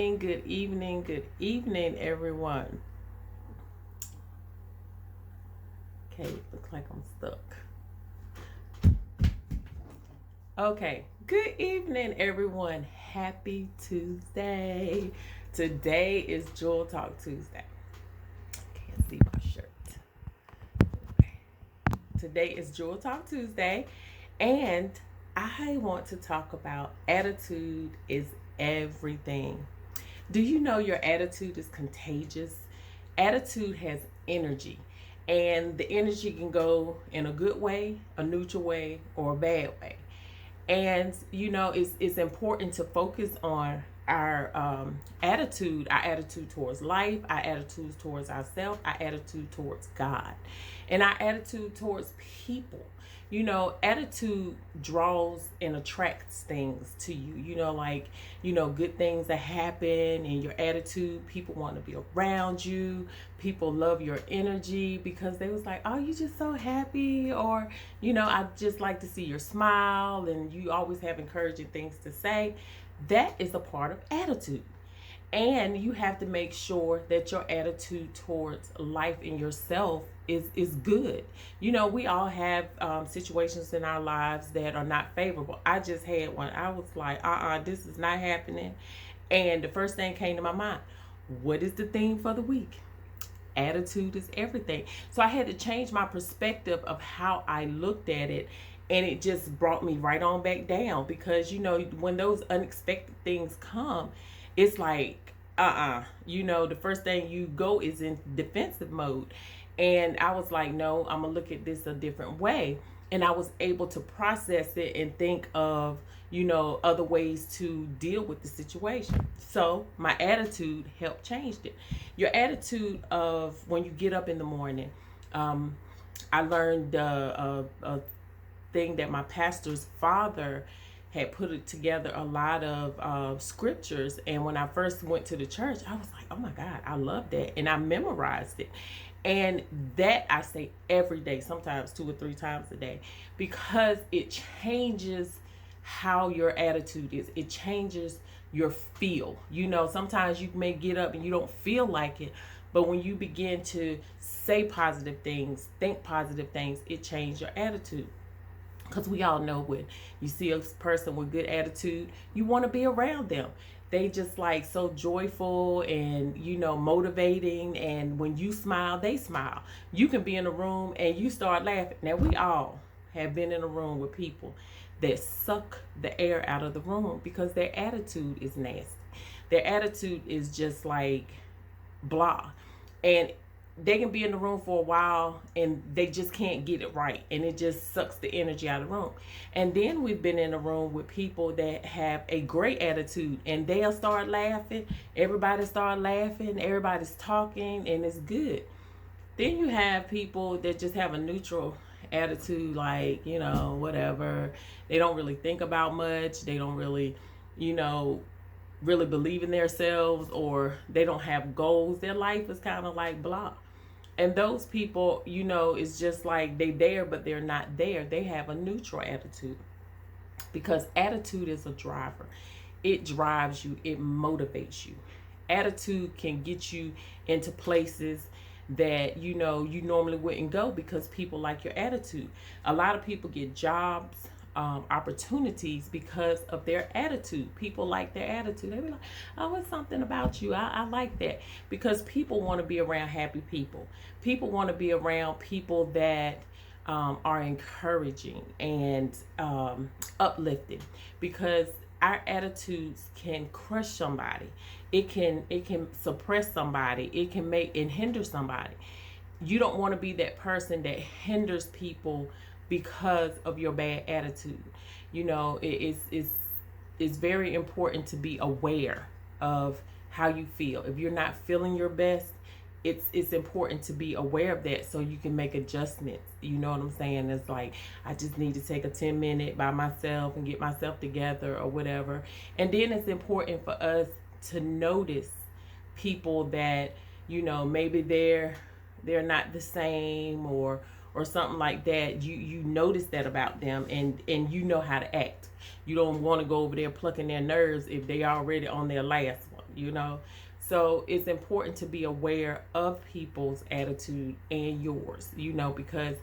Good evening, everyone. Okay, looks like I'm stuck. Okay, good evening, everyone. Happy Tuesday. Today is Jewel Talk Tuesday. Can't see my shirt. Today is Jewel Talk Tuesday, and I want to talk about attitude is everything. Do you know your attitude is contagious? Attitude has energy, and the energy can go in a good way, a neutral way, or a bad way. And it's important to focus on our attitude towards life, our attitude towards ourselves, our attitude towards God, and our attitude towards people. Attitude draws and attracts things to you. Good things that happen in your attitude. People want to be around you. People love your energy because they was like, oh, you just so happy. Or, I just like to see your smile, and you always have encouraging things to say. That is a part of attitude. And you have to make sure that your attitude towards life and yourself is good. We all have situations in our lives that are not favorable. I just had one. I was like, this is not happening. And the first thing came to my mind, what is the theme for the week? Attitude is everything. So I had to change my perspective of how I looked at it, and it just brought me right on back down, because when those unexpected things come, it's like the first thing you go is in defensive mode. And I was like, no, I'm gonna look at this a different way. And I was able to process it and think of other ways to deal with the situation. So my attitude helped change it. Your attitude of when you get up in the morning. I learned a thing that my pastor's father had put it together a lot of scriptures. And when I first went to the church, I was like, oh my God, I love that. And I memorized it. And that I say every day, sometimes 2 or 3 times a day, because it changes how your attitude is. It changes your feel. Sometimes you may get up and you don't feel like it, but when you begin to say positive things, think positive things, it changes your attitude. Because we all know when you see a person with good attitude, you want to be around them. They just like so joyful and motivating, and when you smile, they smile. You can be in a room and you start laughing. Now we all have been in a room with people that suck the air out of the room because their attitude is nasty. Their attitude is just like blah. And they can be in the room for a while and they just can't get it right, and it just sucks the energy out of the room. And then we've been in a room with people that have a great attitude, and they'll start laughing, everybody start laughing, everybody's talking, and it's good. Then you have people that just have a neutral attitude, like whatever. They don't really think about much. They don't really really believe in themselves, or they don't have goals. Their life is kind of like blah. And those people, it's just like they there, but they're not there. They have a neutral attitude, because attitude is a driver. It drives you. It motivates you. Attitude can get you into places that you normally wouldn't go, because people like your attitude. A lot of people get jobs, opportunities because of their attitude. People like their attitude. They be like, oh, it's something about you. I like that. Because people want to be around happy people. People want to be around people that are encouraging and uplifting, because our attitudes can crush somebody. It can suppress somebody. It can make and hinder somebody. You don't want to be that person that hinders people because of your bad attitude. It's very important to be aware of how you feel. If you're not feeling your best, it's important to be aware of that, so you can make adjustments. You know what I'm saying? It's like, I just need to take a 10-minute by myself and get myself together or whatever. And then it's important for us to notice people that maybe they're not the same, or something like that. You notice that about them, and you know how to act. You don't want to go over there plucking their nerves if they already on their last one. you know. So it's important to be aware of people's attitude and yours, you know, because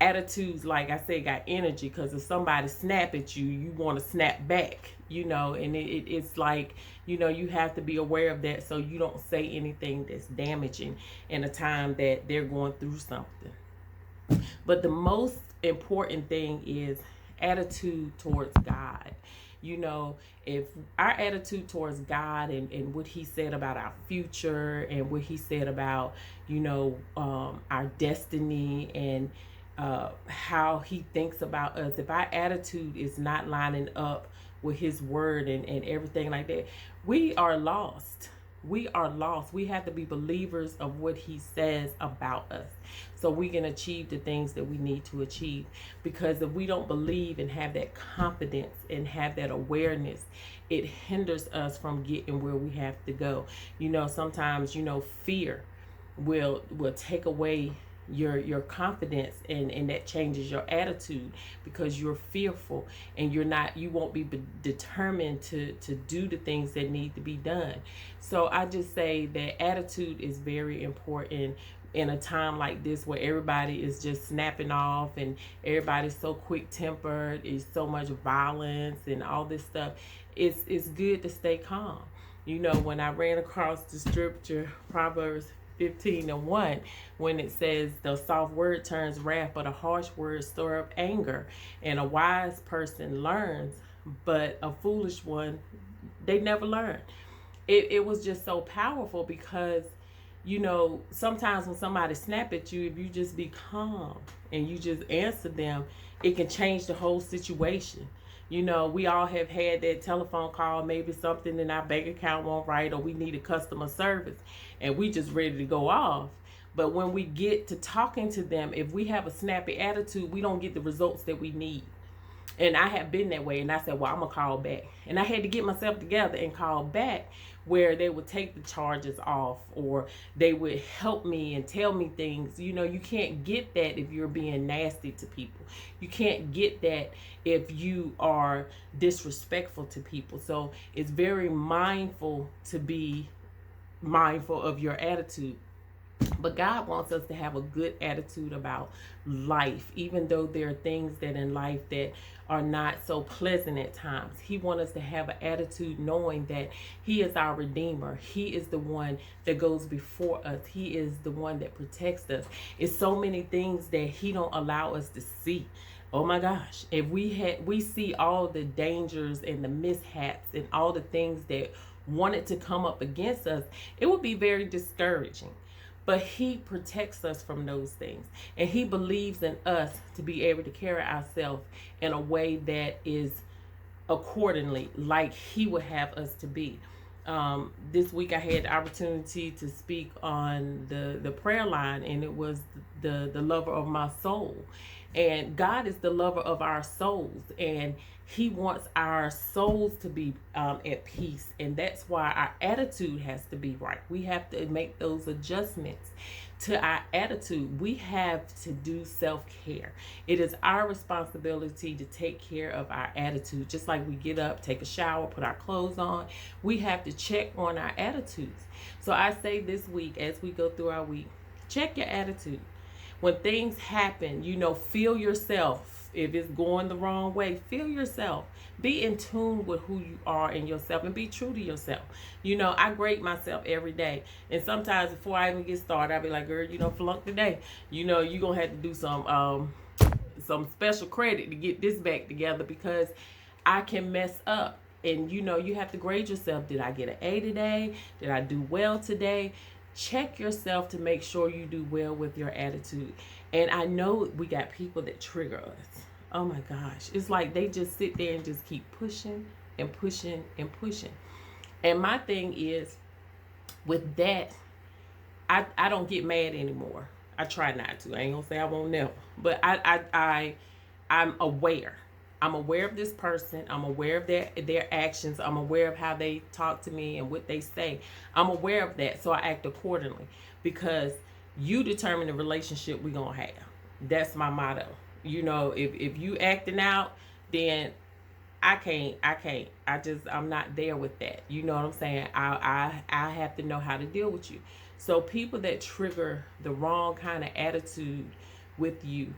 attitudes, like I said, got energy. Because if somebody snap at you, you want to snap back, you know. And it's like, you know, you have to be aware of that so you don't say anything that's damaging in a time that they're going through something. But the most important thing is attitude towards God. You know, if our attitude towards God and what he said about our future and what he said about, you know, our destiny and how he thinks about us, if our attitude is not lining up with his word and everything like that, we are lost. We are lost. We have to be believers of what he says about us so we can achieve the things that we need to achieve. Because if we don't believe and have that confidence and have that awareness, it hinders us from getting where we have to go. You know, sometimes, you know, fear will take away your confidence, and that changes your attitude because you're fearful and you won't be determined to do the things that need to be done. So I just say that attitude is very important in a time like this where everybody is just snapping off and everybody's so quick tempered, is so much violence and all this stuff. It's good to stay calm. You know, when I ran across the scripture Proverbs 15:1, when it says the soft word turns wrath, but a harsh word stir up anger, and a wise person learns, but a foolish one, they never learn. It was just so powerful because, you know, sometimes when somebody snap at you, if you just be calm and you just answer them, it can change the whole situation. You know, we all have had that telephone call, maybe something in our bank account won't right, or we need a customer service, and we just ready to go off. But when we get to talking to them, if we have a snappy attitude, we don't get the results that we need. And I have been that way, and I said, well, I'm going to call back. And I had to get myself together and call back, where they would take the charges off, or they would help me and tell me things. You know, you can't get that if you're being nasty to people. You can't get that if you are disrespectful to people. So it's very mindful to be mindful of your attitude. But God wants us to have a good attitude about life, even though there are things that in life that are not so pleasant at times. He wants us to have an attitude knowing that he is our Redeemer. He is the one that goes before us. He is the one that protects us. It's so many things that he don't allow us to see. Oh my gosh, if we see all the dangers and the mishaps and all the things that wanted to come up against us, it would be very discouraging. But he protects us from those things. And he believes in us to be able to carry ourselves in a way that is accordingly like he would have us to be. This week I had the opportunity to speak on the prayer line, and it was the lover of my soul. And God is the lover of our souls, and he wants our souls to be at peace. And that's why our attitude has to be right. We have to make those adjustments to our attitude. We have to do self-care. It is our responsibility to take care of our attitude. Just like we get up, take a shower, put our clothes on, we have to check on our attitudes. So I say this week, as we go through our week, check your attitude. When things happen, you know, feel yourself. If it's going the wrong way, feel yourself. Be in tune with who you are and yourself, and be true to yourself. You know, I grade myself every day. And sometimes before I even get started, I'll be like, girl, you know, flunk today. You know, you're going to have to do some special credit to get this back together, because I can mess up. And, you know, you have to grade yourself. Did I get an A today? Did I do well today? Check yourself to make sure you do well with your attitude. And I know we got people that trigger us. Oh my gosh. It's like they just sit there and just keep pushing and pushing and pushing. And my thing is, with that, I don't get mad anymore. I try not to. I ain't gonna say I won't never. But I'm aware. I'm aware of this person. I'm aware of their actions. I'm aware of how they talk to me and what they say. I'm aware of that, so I act accordingly, because you determine the relationship we're going to have. That's my motto. You know, if you acting out, then I'm not there with that. You know what I'm saying? I have to know how to deal with you. So people that trigger the wrong kind of attitude with you,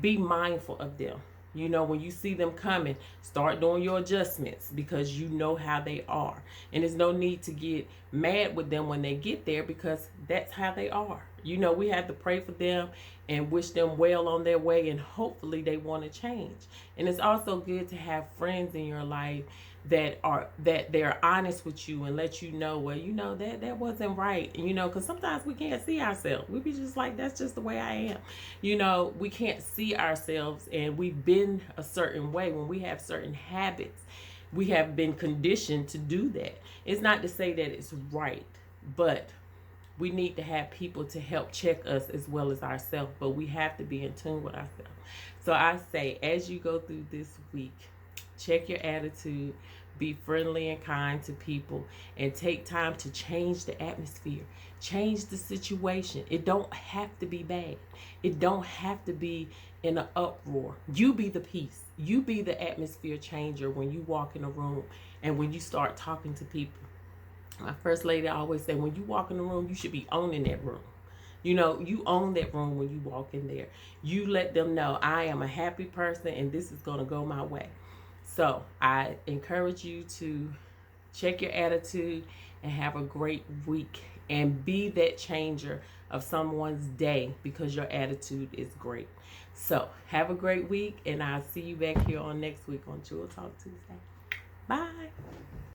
be mindful of them. You know, when you see them coming, start doing your adjustments because you know how they are. And there's no need to get mad with them when they get there because that's how they are. You know, we have to pray for them and wish them well on their way, and hopefully they want to change. And it's also good to have friends in your life that they're honest with you and let you know, well, you know, that wasn't right. You know, because sometimes we can't see ourselves. We be just like, that's just the way I am. You know, we can't see ourselves, and we've been a certain way. When we have certain habits, we have been conditioned to do that. It's not to say that it's right, but we need to have people to help check us as well as ourselves, but we have to be in tune with ourselves. So I say, as you go through this week, check your attitude, be friendly and kind to people, and take time to change the atmosphere, change the situation. It don't have to be bad. It don't have to be in an uproar. You be the peace. You be the atmosphere changer when you walk in a room and when you start talking to people. My first lady always said, when you walk in the room, you should be owning that room. You know, you own that room when you walk in there. You let them know, I am a happy person and this is going to go my way. So I encourage you to check your attitude and have a great week and be that changer of someone's day because your attitude is great. So have a great week, and I'll see you back here on next week on Jewel Talk Tuesday. Bye.